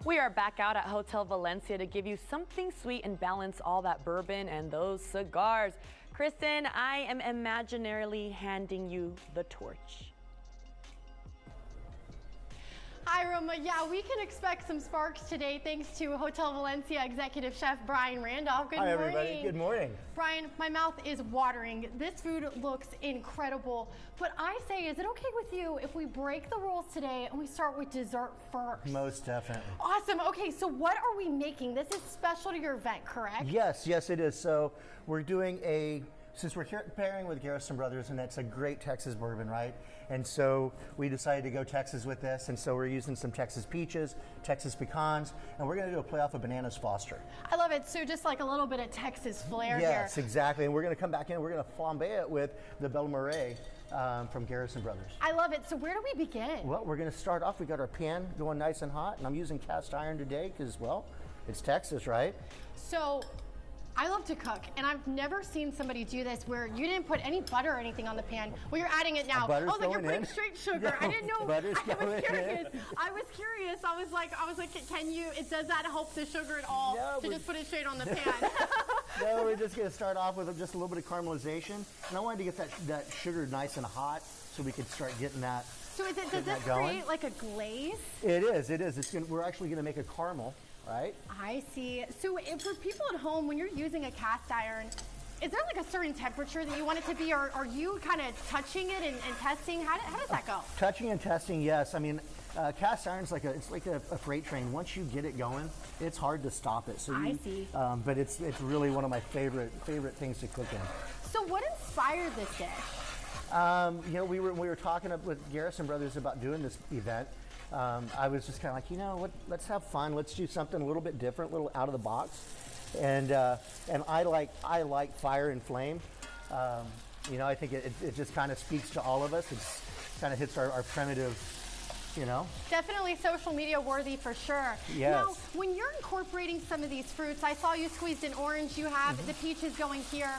We are back out at Hotel Valencia to give you something sweet and balance all that bourbon and those cigars. Kristen, I am imaginarily handing you the torch. Hi, Roma. Yeah, we can expect some sparks today thanks to Hotel Valencia Executive Chef Brian Randolph. Good morning. Hi, everybody. Good morning. Brian, my mouth is watering. This food looks incredible. But I say, is it okay with you if we break the rules today and we start with dessert first? Most definitely. Awesome. Okay, so what are we making? This is special to your event, correct? Yes, it is. So we're doing since we're here pairing with Garrison Brothers, and that's a great Texas bourbon, right? And so we decided to go Texas with this, and so we're using some Texas peaches, Texas pecans, and we're going to do a play off of Bananas Foster. I love it. So just like a little bit of Texas flair here. Yes, exactly. And we're going to come back in, we're going to flambe it with the Belle Marais from Garrison Brothers. I love it. So where do we begin? Well, we're going to start off, we got our pan going nice and hot, and I'm using cast iron today because, well, it's Texas, right? So I love to cook, and I've never seen somebody do this where you didn't put any butter or anything on the pan. Well, you're adding it now. Butter's oh, like you're going putting in. straight sugar. No, I didn't know. Butter's I was going curious. in. I was curious. I was like, can you? Does that help the sugar at all? No, to just put it straight on the pan. No, we're just going to start off with just a little bit of caramelization, and I wanted to get that sugar nice and hot so we could start getting that. So does this create like a glaze? It is. We're actually going to make a caramel. Right? I see. So for people at home, when you're using a cast iron, is there like a certain temperature that you want it to be, or are you kind of touching it and testing? How does that go? Touching and testing, yes. I mean, cast iron's like a freight train. Once you get it going, it's hard to stop it. So I see. But it's really one of my favorite things to cook in. So what inspired this dish? We were talking with Garrison Brothers about doing this event. I was just kind of like, let's have fun. Let's do something a little bit different, a little out of the box. And I like fire and flame. I think it just kind of speaks to all of us. It's kind of hits our primitive, Definitely social media worthy for sure. Yes. Now, when you're incorporating some of these fruits, I saw you squeezed an orange. You have the peaches going here.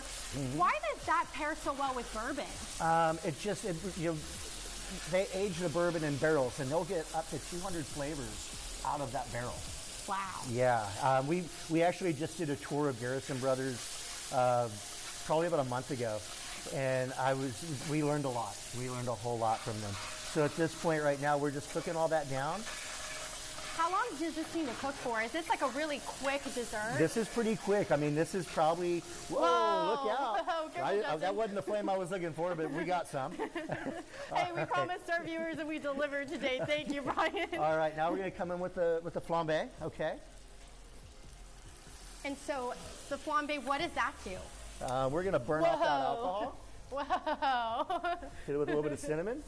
Why does that pair so well with bourbon? They age the bourbon in barrels, and they'll get up to 200 flavors out of that barrel. Wow. Yeah. We actually just did a tour of Garrison Brothers probably about a month ago, and we learned a lot. We learned a whole lot from them. So at this point right now, we're just cooking all that down. How long does this need to cook for? Is this like a really quick dessert? This is pretty quick. I mean, this is probably, look out. Whoa, that wasn't the flame I was looking for, but we got some. Hey, we promised our viewers and we delivered today. Thank you, Brian. All right, now we're going to come in with the flambe, okay? And so the flambe, what does that do? We're going to burn off that alcohol. Wow. Hit it with a little bit of cinnamon.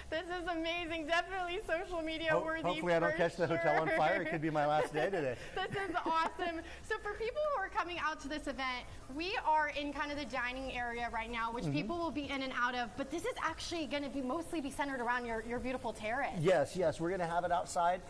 This is amazing. Definitely social media worthy. Hopefully I don't catch the hotel on fire. It could be my last day today. This is awesome. So for people who are coming out to this event, we are in kind of the dining area right now, which people will be in and out of, but this is actually going to be mostly centered around your beautiful terrace. Yes. We're going to have it outside.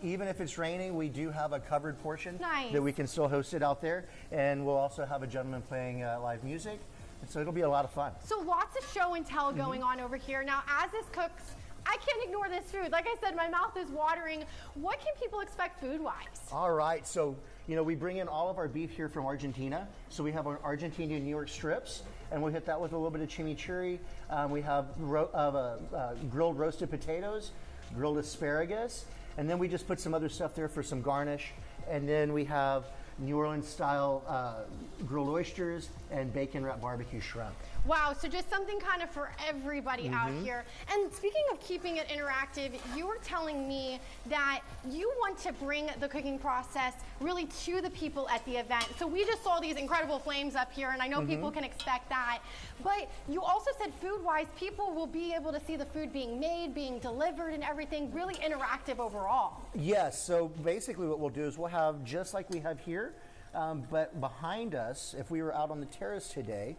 Even if it's raining, we do have a covered portion that we can still host it out there. And we'll also have a gentleman playing live music. So it'll be a lot of fun. So lots of show and tell going on over here. Now, as this cooks, I can't ignore this food. Like I said, my mouth is watering. What can people expect food-wise? All right. So, we bring in all of our beef here from Argentina. So we have our Argentinian New York strips, and we'll hit that with a little bit of chimichurri. We have grilled roasted potatoes, grilled asparagus, and then we just put some other stuff there for some garnish. And then we have New Orleans style grilled oysters and bacon wrapped barbecue shrimp. Wow, so just something kind of for everybody out here. And speaking of keeping it interactive, you were telling me that you want to bring the cooking process really to the people at the event. So we just saw these incredible flames up here, and I know people can expect that. But you also said food-wise, people will be able to see the food being made, being delivered, and everything really interactive overall. Yes, so basically what we'll do is we'll have, just like we have here, but behind us, if we were out on the terrace today,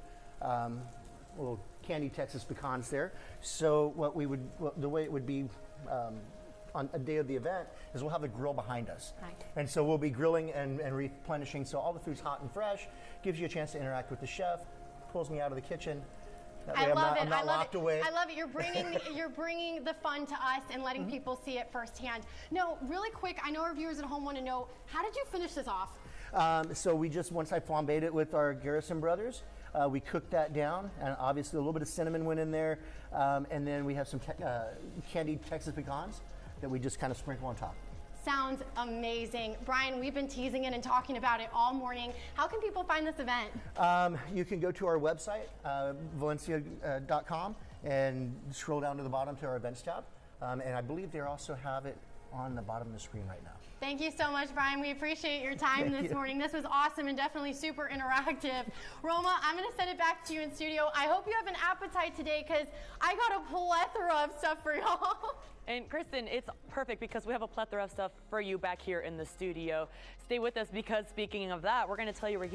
little candy Texas pecans there. So the way it would be on a day of the event is we'll have the grill behind us. Right. And so we'll be grilling and replenishing. So all the food's hot and fresh, gives you a chance to interact with the chef, pulls me out of the kitchen, I love it. I'm not locked away. I love it. You're bringing the fun to us and letting people see it firsthand. No, really quick. I know our viewers at home want to know, how did you finish this off? So we just, once I flambéed it with our Garrison brothers, we cooked that down, and obviously a little bit of cinnamon went in there, and then we have some candied Texas pecans that we just kind of sprinkle on top. Sounds amazing. Brian, we've been teasing it and talking about it all morning. How can people find this event? You can go to our website, valencia.com, and scroll down to the bottom to our events tab. And I believe they also have it on the bottom of the screen right now. Thank you so much, Brian. We appreciate your time this morning. This was awesome and definitely super interactive. Roma, I'm going to send it back to you in studio. I hope you have an appetite today, because I got a plethora of stuff for y'all. And Kristen, it's perfect because we have a plethora of stuff for you back here in the studio. Stay with us, because speaking of that, we're going to tell you where